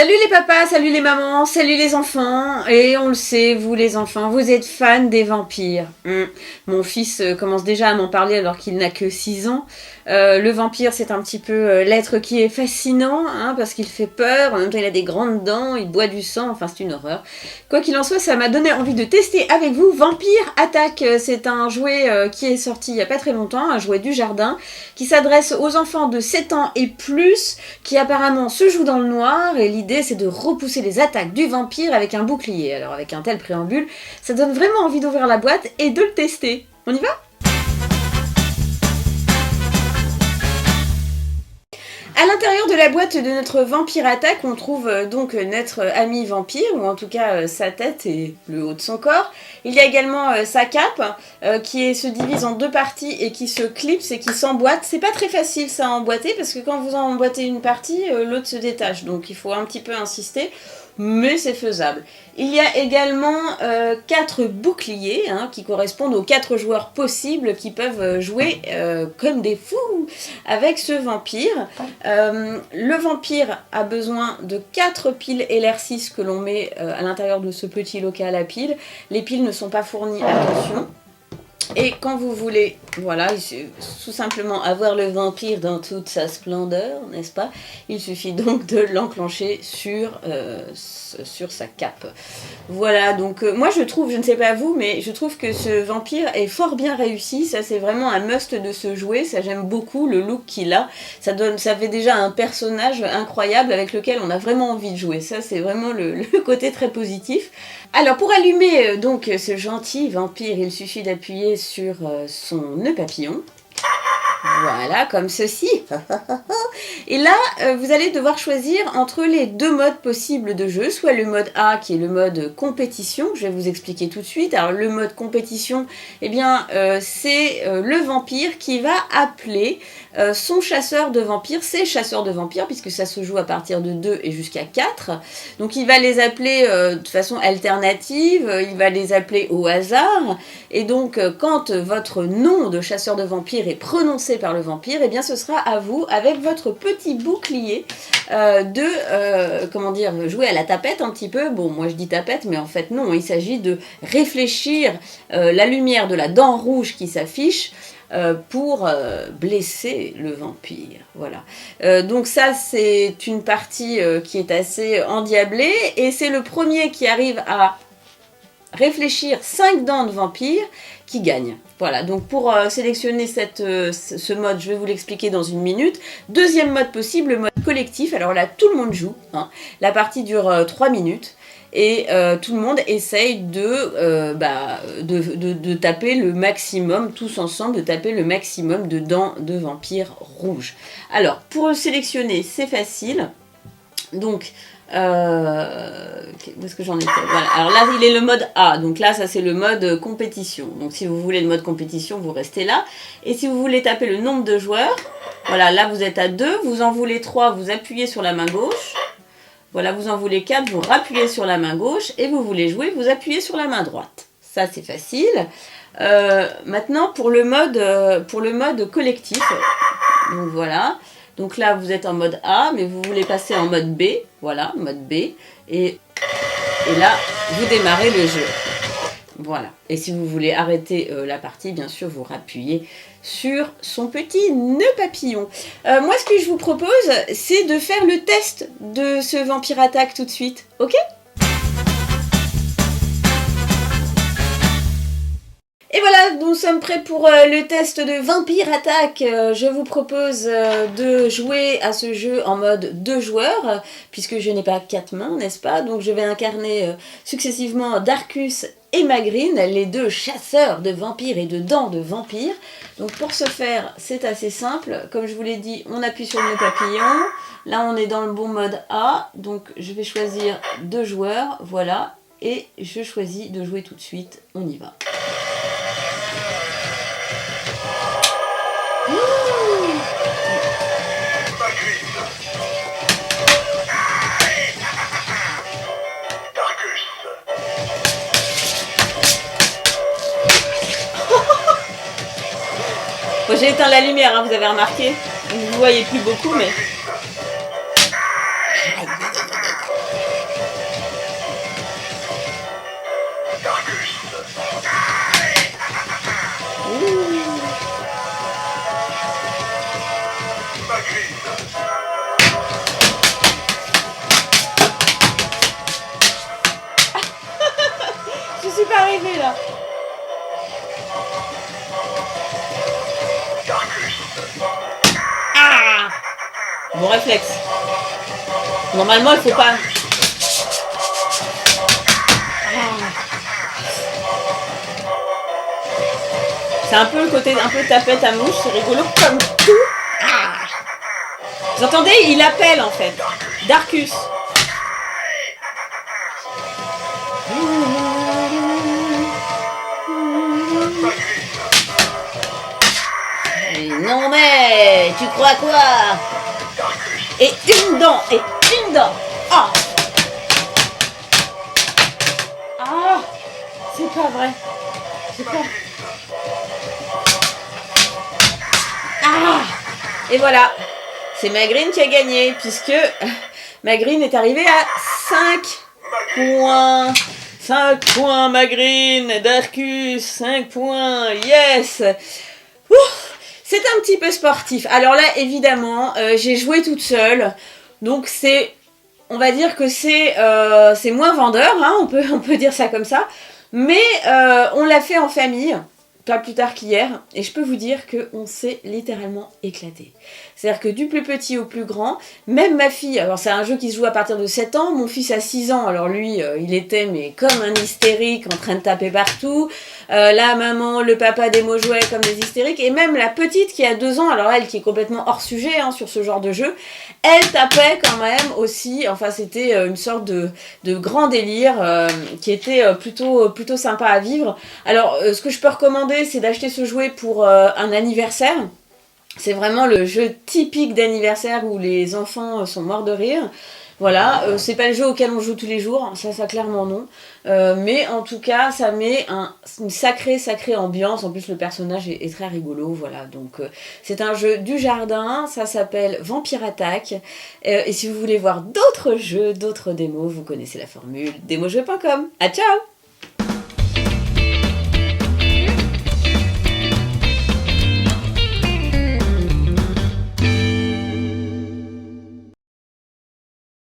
Salut les papas, salut les mamans, salut les enfants. Et on le sait, vous les enfants, vous êtes fans des vampires. Mon fils commence déjà à m'en parler alors qu'il n'a que 6 ans. Le vampire, c'est un petit peu l'être qui est fascinant, hein, parce qu'il fait peur. En même temps, il a des grandes dents, il boit du sang, enfin c'est une horreur. Quoi qu'il en soit, ça m'a donné envie de tester avec vous Vampire Attack. C'est un jouet qui est sorti il n'y a pas très longtemps, un jouet du jardin, qui s'adresse aux enfants de 7 ans et plus, qui apparemment se joue dans le noir, et l'idée c'est de repousser les attaques du vampire avec un bouclier. Alors avec un tel préambule, ça donne vraiment envie d'ouvrir la boîte et de le tester. On y va ? À l'intérieur de la boîte de notre Vampire Attack, on trouve donc notre ami vampire, ou en tout cas sa tête et le haut de son corps. Il y a également sa cape qui se divise en 2 parties et qui se clipse et qui s'emboîte. C'est pas très facile ça à emboîter parce que quand vous emboîtez une partie, l'autre se détache. Donc il faut un petit peu insister. Mais c'est faisable. Il y a également 4 boucliers qui correspondent aux 4 joueurs possibles qui peuvent jouer comme des fous avec ce vampire. Le vampire a besoin de 4 piles LR6 que l'on met à l'intérieur de ce petit local à piles. Les piles ne sont pas fournies, attention. Et quand vous voulez, voilà, tout simplement avoir le vampire dans toute sa splendeur, n'est-ce pas? Il suffit donc de l'enclencher sur sa cape. Voilà, donc moi je trouve, je ne sais pas vous, mais je trouve que ce vampire est fort bien réussi. Ça c'est vraiment un must de ce jouet, ça j'aime beaucoup le look qu'il a. Ça fait déjà un personnage incroyable avec lequel on a vraiment envie de jouer. Ça c'est vraiment le côté très positif. Alors pour allumer donc ce gentil vampire, il suffit d'appuyer sur son nœud papillon. Voilà, comme ceci. Et là, vous allez devoir choisir entre les 2 modes possibles de jeu, soit le mode A qui est le mode compétition, je vais vous expliquer tout de suite. Alors le mode compétition, eh bien c'est le vampire qui va appeler son chasseur de vampires, ses chasseurs de vampires, puisque ça se joue à partir de 2 et jusqu'à 4. Donc il va les appeler de façon alternative, il va les appeler au hasard, et donc quand votre nom de chasseur de vampires est prononcé par le vampire, eh bien ce sera à vous, avec votre petit bouclier, de jouer à la tapette un petit peu. Bon, moi je dis tapette, mais en fait non, il s'agit de réfléchir la lumière de la dent rouge qui s'affiche pour blesser le vampire. Voilà. Donc ça, c'est une partie qui est assez endiablée, et c'est le premier qui arrive à réfléchir 5 dents de vampire qui gagne. Voilà, donc pour sélectionner ce mode, je vais vous l'expliquer dans une minute. Deuxième mode possible, le mode collectif. Alors là, tout le monde joue. La partie dure 3 minutes. Et tout le monde essaye de taper le maximum, tous ensemble, de taper le maximum de dents de vampire rouge. Alors, pour le sélectionner, c'est facile. Donc, où est-ce que j'en étais? Voilà. Alors là, il est le mode A. Donc là, ça c'est le mode compétition. Donc si vous voulez le mode compétition, vous restez là. Et si vous voulez taper le nombre de joueurs, voilà, là vous êtes à 2. Vous en voulez 3, vous appuyez sur la main gauche. Voilà, vous en voulez 4, vous rappuyez sur la main gauche. Et vous voulez jouer, vous appuyez sur la main droite. Ça, c'est facile. Maintenant, pour le mode collectif. Donc voilà. Donc là, vous êtes en mode A, mais vous voulez passer en mode B. Voilà, mode B. Et là, vous démarrez le jeu. Voilà. Et si vous voulez arrêter la partie, bien sûr, vous rappuyez sur son petit nœud papillon. Moi, ce que je vous propose, c'est de faire le test de ce Vampire Attack tout de suite. Ok ? Et voilà, nous sommes prêts pour le test de Vampire Attack. Je vous propose de jouer à ce jeu en mode 2 joueurs, puisque je n'ai pas 4 mains, n'est-ce pas? Donc je vais incarner successivement Darkus et Magrine, les 2 chasseurs de vampires et de dents de vampires. Donc pour ce faire, c'est assez simple. Comme je vous l'ai dit, on appuie sur le papillon. Là, on est dans le bon mode A. Donc je vais choisir 2 joueurs, voilà. Et je choisis de jouer tout de suite. On y va. Bon, j'ai éteint la lumière, vous avez remarqué. Vous ne voyez plus beaucoup, mais... Bon réflexe. Normalement, il faut pas... C'est un peu le côté un peu tapette à mouche, c'est rigolo comme tout. Ah. Vous entendez? Il appelle en fait. Darkus. Non mais, tu crois quoi? Et une dent, Ah, ah, c'est pas vrai. C'est pas... Ah. Et voilà, c'est Magrine qui a gagné, puisque Magrine est arrivée à 5 points. 5 points, Magrine, Darkus, 5 points, yes. Ouf, c'est un petit peu sportif. Alors là, évidemment, j'ai joué toute seule, donc c'est, on va dire que c'est moins vendeur, hein, on peut dire ça comme ça, mais on l'a fait en famille. Pas plus tard qu'hier, et je peux vous dire qu'on s'est littéralement éclaté. C'est-à-dire que du plus petit au plus grand, même ma fille, alors c'est un jeu qui se joue à partir de 7 ans, mon fils a 6 ans, alors lui, il était mais comme un hystérique, en train de taper partout, la maman, le papa des mots jouets comme des hystériques, et même la petite qui a 2 ans, alors elle qui est complètement hors sujet hein, sur ce genre de jeu, elle tapait quand même aussi, enfin c'était une sorte de grand délire qui était plutôt sympa à vivre. Alors ce que je peux recommander, c'est d'acheter ce jouet pour un anniversaire. C'est vraiment le jeu typique d'anniversaire où les enfants sont morts de rire. Voilà, c'est pas le jeu auquel on joue tous les jours, ça clairement non. Mais en tout cas, ça met une sacrée ambiance. En plus, le personnage est très rigolo, voilà. Donc, c'est un jeu du jardin, ça s'appelle Vampire Attack. Et si vous voulez voir d'autres jeux, d'autres démos, vous connaissez la formule, demojeux.com. À ciao!